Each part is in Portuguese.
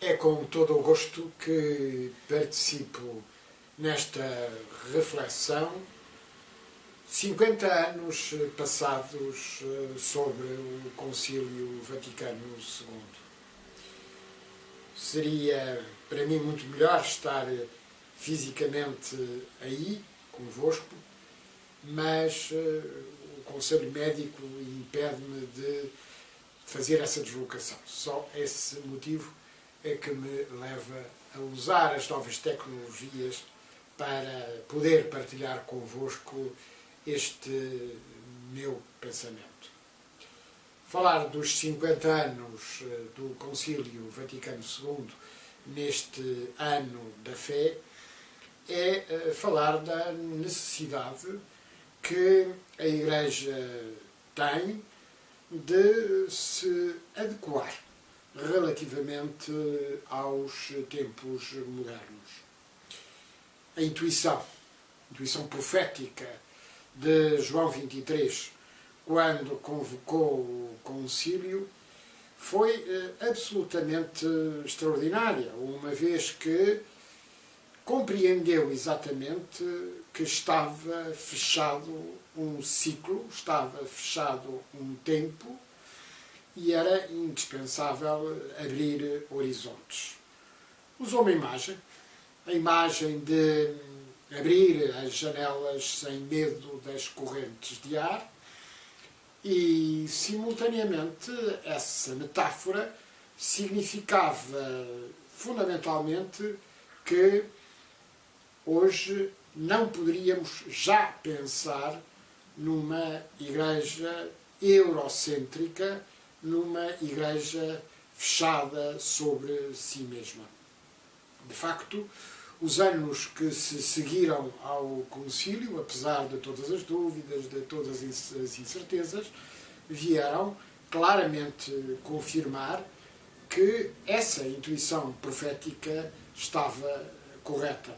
É com todo o gosto que participo nesta reflexão, 50 anos passados sobre o Concílio Vaticano II. Seria para mim muito melhor estar fisicamente aí, convosco, mas o Conselho Médico impede-me de fazer essa deslocação. Só esse motivo é que me leva a usar as novas tecnologias para poder partilhar convosco este meu pensamento. Falar dos 50 anos do Concílio Vaticano II neste ano da fé é falar da necessidade que a Igreja tem de se adequar relativamente aos tempos modernos. A intuição profética de João 23, quando convocou o concílio, foi absolutamente extraordinária, uma vez que compreendeu exatamente que estava fechado um ciclo, estava fechado um tempo e era indispensável abrir horizontes. Usou uma imagem, a imagem de abrir as janelas sem medo das correntes de ar e, simultaneamente, essa metáfora significava fundamentalmente que hoje não poderíamos já pensar numa igreja eurocêntrica, numa igreja fechada sobre si mesma. De facto, os anos que se seguiram ao concílio, apesar de todas as dúvidas, de todas as incertezas, vieram claramente confirmar que essa intuição profética estava correta.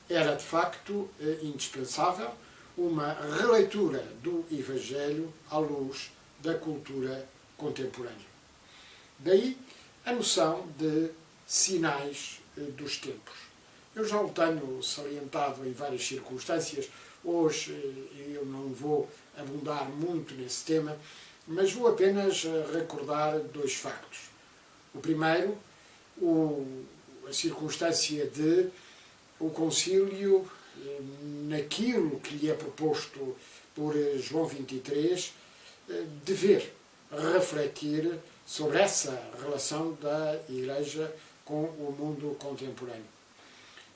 Era, de facto, indispensável uma releitura do Evangelho à luz da cultura contemporânea. Daí a noção de sinais dos tempos. Eu já o tenho salientado em várias circunstâncias, hoje eu não vou abundar muito nesse tema, mas vou apenas recordar dois factos. O primeiro, a circunstância de o concílio, naquilo que lhe é proposto por João 23, dever refletir sobre essa relação da Igreja com o mundo contemporâneo.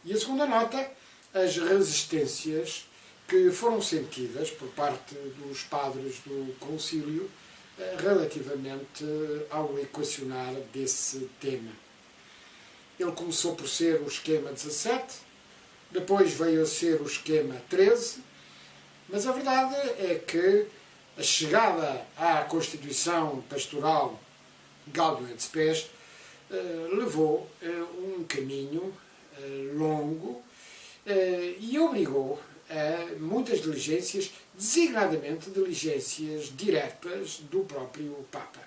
E a segunda nota, as resistências que foram sentidas por parte dos padres do concílio relativamente ao equacionar desse tema. Ele começou por ser o esquema 17, depois veio a ser o esquema 13, mas a verdade é que a chegada à Constituição Pastoral Gaudium et Spes levou um caminho longo e obrigou a muitas diligências, designadamente diligências diretas do próprio Papa.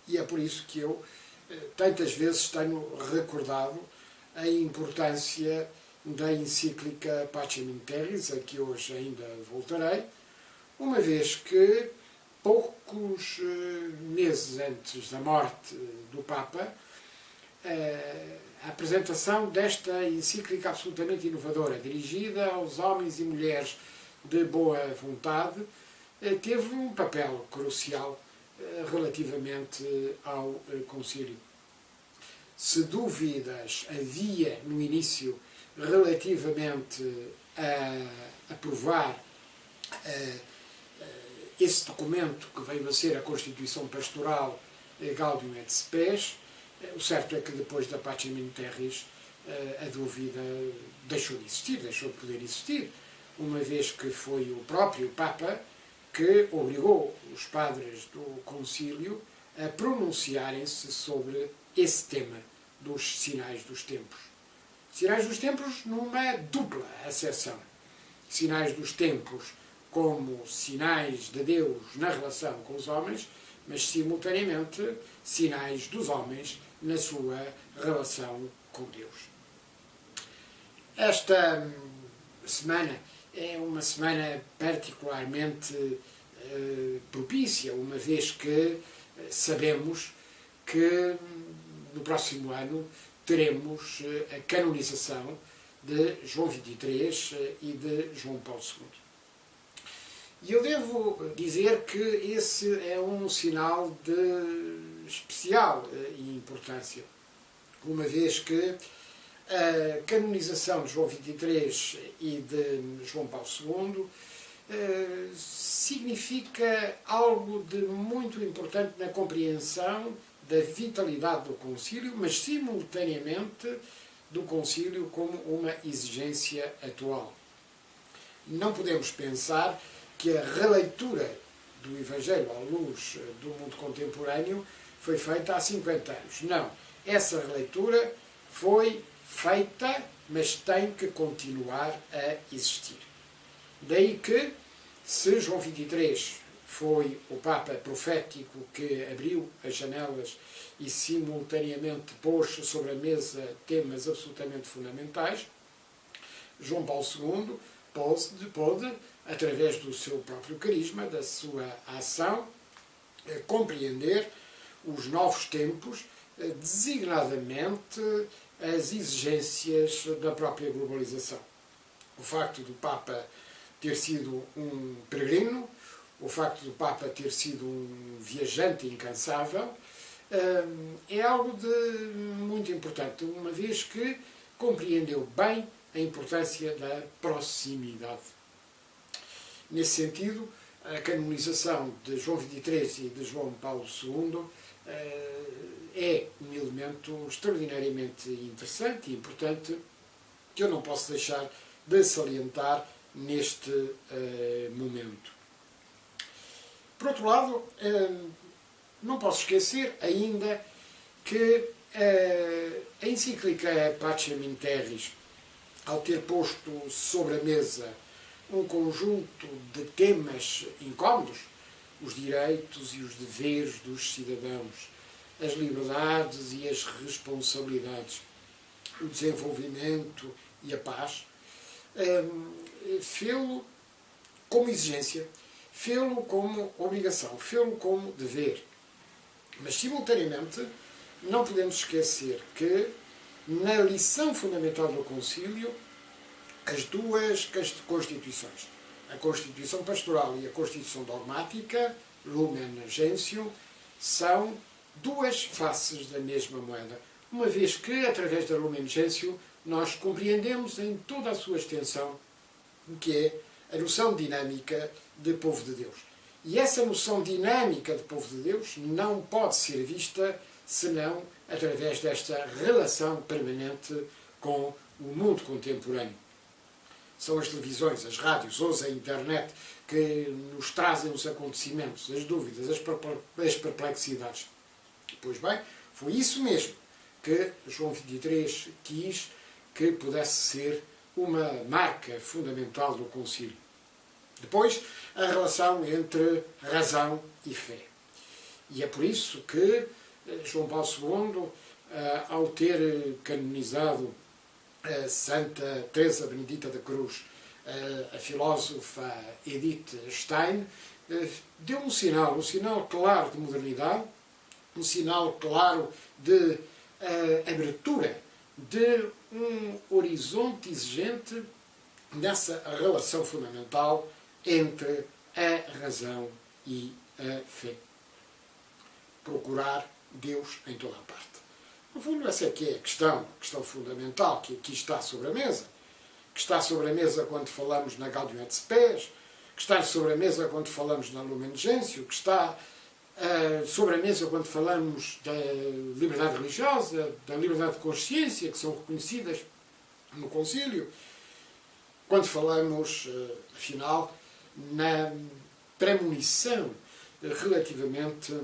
E é por isso que eu tantas vezes tenho recordado a importância da encíclica Pacem in Terris, a que hoje ainda voltarei, uma vez que poucos meses antes da morte do Papa, a apresentação desta encíclica absolutamente inovadora, dirigida aos homens e mulheres de boa vontade, teve um papel crucial relativamente ao concílio. Se dúvidas havia no início relativamente a aprovar esse documento que veio a ser a Constituição Pastoral Gaudium et Spes, o certo é que depois da Pacem in Terris a dúvida deixou de existir, deixou de poder existir, uma vez que foi o próprio Papa que obrigou os padres do concílio a pronunciarem-se sobre esse tema dos sinais dos tempos. Sinais dos tempos numa dupla acessão. Sinais dos tempos como sinais de Deus na relação com os homens, mas simultaneamente sinais dos homens na sua relação com Deus. Esta semana é uma semana particularmente propícia, uma vez que sabemos que no próximo ano teremos a canonização de João XXIII e de João Paulo II. E eu devo dizer que esse é um sinal de especial importância, uma vez que a canonização de João XXIII e de João Paulo II significa algo de muito importante na compreensão da vitalidade do concílio, mas simultaneamente do concílio como uma exigência atual. Não podemos pensar que a releitura do Evangelho à luz do mundo contemporâneo foi feita há 50 anos. Não. Essa releitura foi feita, mas tem que continuar a existir. Daí que, se João XXIII foi o Papa profético que abriu as janelas e simultaneamente pôs sobre a mesa temas absolutamente fundamentais, João Paulo II pôde, através do seu próprio carisma, da sua ação, compreender os novos tempos, designadamente as exigências da própria globalização. O facto do Papa ter sido um peregrino, o facto do Papa ter sido um viajante incansável, é algo de muito importante, uma vez que compreendeu bem a importância da proximidade. Nesse sentido, a canonização de João XXIII e de João Paulo II é um elemento extraordinariamente interessante e importante que eu não posso deixar de salientar neste momento. Por outro lado, não posso esquecer ainda que a encíclica Pacem in Terris, ao ter posto sobre a mesa um conjunto de temas incómodos, os direitos e os deveres dos cidadãos, as liberdades e as responsabilidades, o desenvolvimento e a paz, fê-lo como exigência, fê-lo como obrigação, fê-lo como dever. Mas, simultaneamente, não podemos esquecer que, na lição fundamental do concílio, as duas constituições, a Constituição Pastoral e a Constituição Dogmática, Lumen Gentium, são duas faces da mesma moeda, uma vez que, através da Lumen Gentium, nós compreendemos em toda a sua extensão o que é a noção dinâmica de povo de Deus. E essa noção dinâmica de povo de Deus não pode ser vista senão através desta relação permanente com o mundo contemporâneo. São as televisões, as rádios, hoje a internet, que nos trazem os acontecimentos, as dúvidas, as perplexidades. Pois bem, foi isso mesmo que João XXIII quis que pudesse ser uma marca fundamental do concílio. Depois, a relação entre razão e fé. E é por isso que João Paulo II, ao ter canonizado a Santa Teresa Benedita da Cruz, a filósofa Edith Stein, deu um sinal claro de modernidade, um sinal claro de abertura, de um horizonte exigente nessa relação fundamental entre a razão e a fé. Procurar Deus em toda a parte. No fundo, essa é que é a questão fundamental que aqui está sobre a mesa. Que está sobre a mesa quando falamos na Gaudium et Spes, que está sobre a mesa quando falamos na Lumen Gentium, que está sobre a mesa quando falamos da liberdade religiosa, da liberdade de consciência, que são reconhecidas no concílio, quando falamos, afinal, na premonição relativamente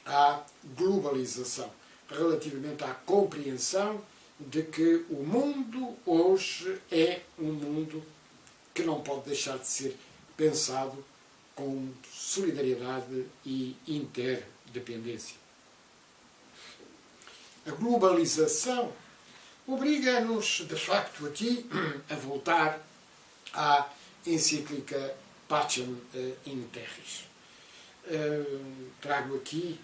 à globalização, relativamente à compreensão de que o mundo hoje é um mundo que não pode deixar de ser pensado com solidariedade e interdependência. a globalização obriga-nos, de facto, aqui a voltar à encíclica Pacem in Terris. Trago aqui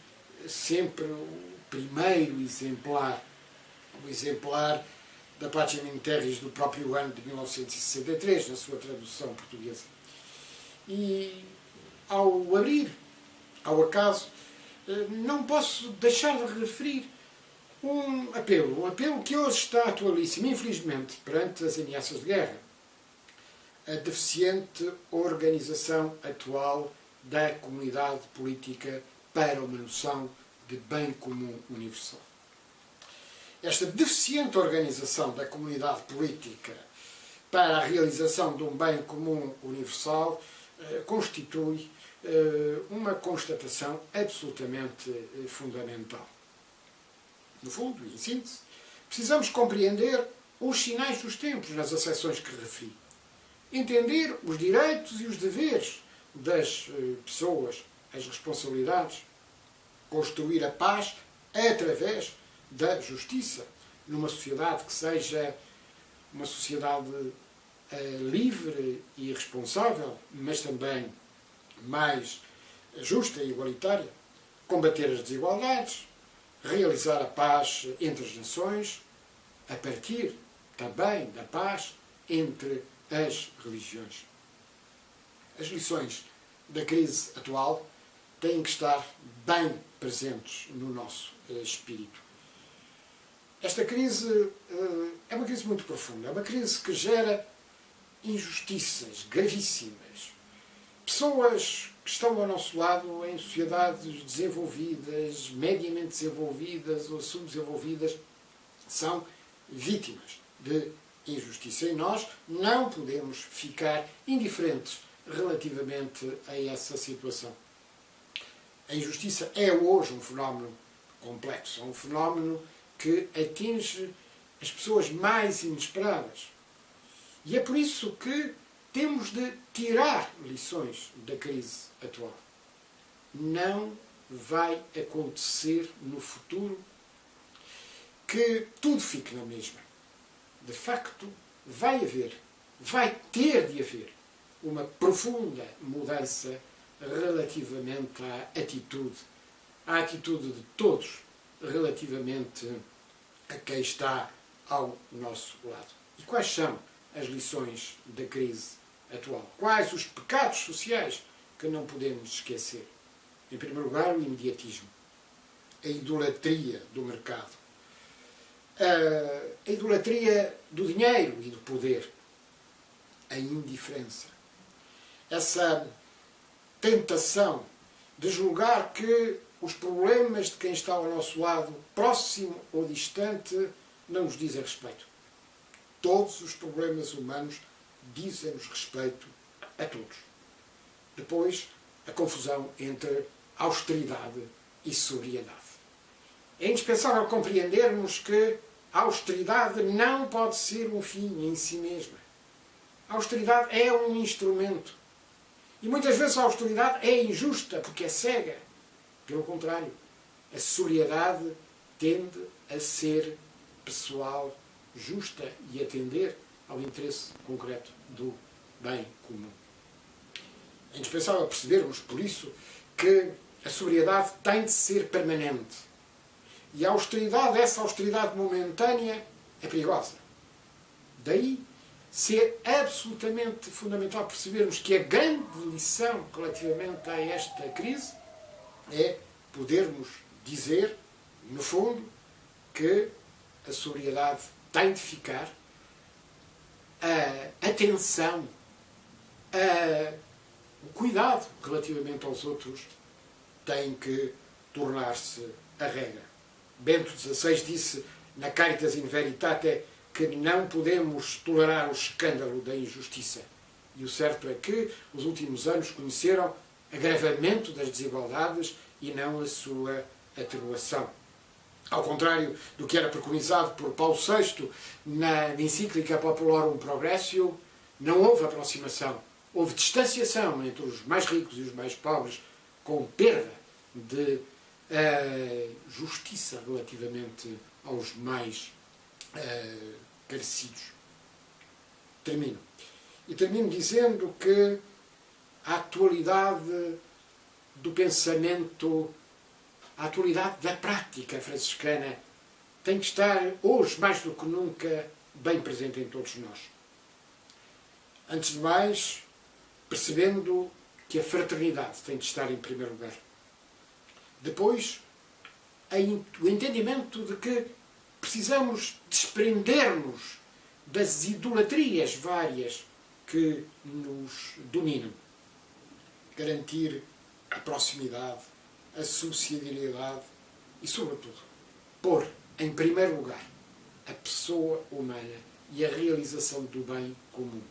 sempre o primeiro exemplar, o exemplar da Pacem in Terris do próprio ano de 1963, na sua tradução portuguesa. E ao abrir, ao acaso, não posso deixar de referir um apelo que hoje está atualíssimo, infelizmente, perante as ameaças de guerra. A deficiente organização atual da comunidade política para uma noção de bem comum universal. Esta deficiente organização da comunidade política para a realização de um bem comum universal constitui uma constatação absolutamente fundamental. No fundo, em síntese, precisamos compreender os sinais dos tempos nas acessões que referi. Entender os direitos e os deveres das pessoas, as responsabilidades. Construir a paz através da justiça, numa sociedade que seja uma sociedade livre e responsável, mas também mais justa e igualitária. Combater as desigualdades, realizar a paz entre as nações, a partir também da paz entre as religiões. As lições da crise atual têm que estar bem presentes no nosso espírito. Esta crise é uma crise muito profunda, é uma crise que gera injustiças gravíssimas. Pessoas que estão ao nosso lado em sociedades desenvolvidas, mediamente desenvolvidas ou subdesenvolvidas, são vítimas de injustiça. E nós não podemos ficar indiferentes relativamente a essa situação. A injustiça é hoje um fenómeno complexo, é um fenómeno que atinge as pessoas mais inesperadas. E é por isso que temos de tirar lições da crise atual. Não vai acontecer no futuro que tudo fique na mesma. De facto, vai ter de haver uma profunda mudança relativamente à atitude de todos relativamente a quem está ao nosso lado. E quais são as lições da crise atual? Quais os pecados sociais que não podemos esquecer? Em primeiro lugar, o imediatismo, a idolatria do mercado, a idolatria do dinheiro e do poder, a indiferença, essa tentação de julgar que os problemas de quem está ao nosso lado, próximo ou distante, não nos dizem respeito. Todos os problemas humanos dizem-nos respeito a todos. Depois, a confusão entre austeridade e sobriedade. É indispensável compreendermos que a austeridade não pode ser um fim em si mesma. A austeridade é um instrumento. E muitas vezes a austeridade é injusta porque é cega. Pelo contrário, a sobriedade tende a ser pessoal, justa e atender ao interesse concreto do bem comum. É indispensável percebermos, por isso, que a sobriedade tem de ser permanente. E a austeridade, essa austeridade momentânea, é perigosa. Daí ser absolutamente fundamental percebermos que a grande lição relativamente a esta crise é podermos dizer, no fundo, que a sobriedade tem de ficar, a atenção, o cuidado relativamente aos outros tem que tornar-se a regra. Bento XVI disse na Caritas in Veritate que não podemos tolerar o escândalo da injustiça. E o certo é que os últimos anos conheceram agravamento das desigualdades e não a sua atenuação. Ao contrário do que era preconizado por Paulo VI na encíclica Populorum Progressio, não houve aproximação, houve distanciação entre os mais ricos e os mais pobres, com perda de justiça relativamente aos mais carecidos. Termino. E termino dizendo que a atualidade do pensamento, a atualidade da prática franciscana tem que estar, hoje mais do que nunca, bem presente em todos nós. Antes de mais, percebendo que a fraternidade tem de estar em primeiro lugar. Depois, o entendimento de que precisamos desprender-nos das idolatrias várias que nos dominam. Garantir a proximidade, a subsidiariedade e, sobretudo, pôr em primeiro lugar a pessoa humana e a realização do bem comum.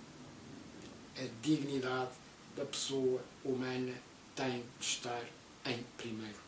A dignidade da pessoa humana tem de estar em primeiro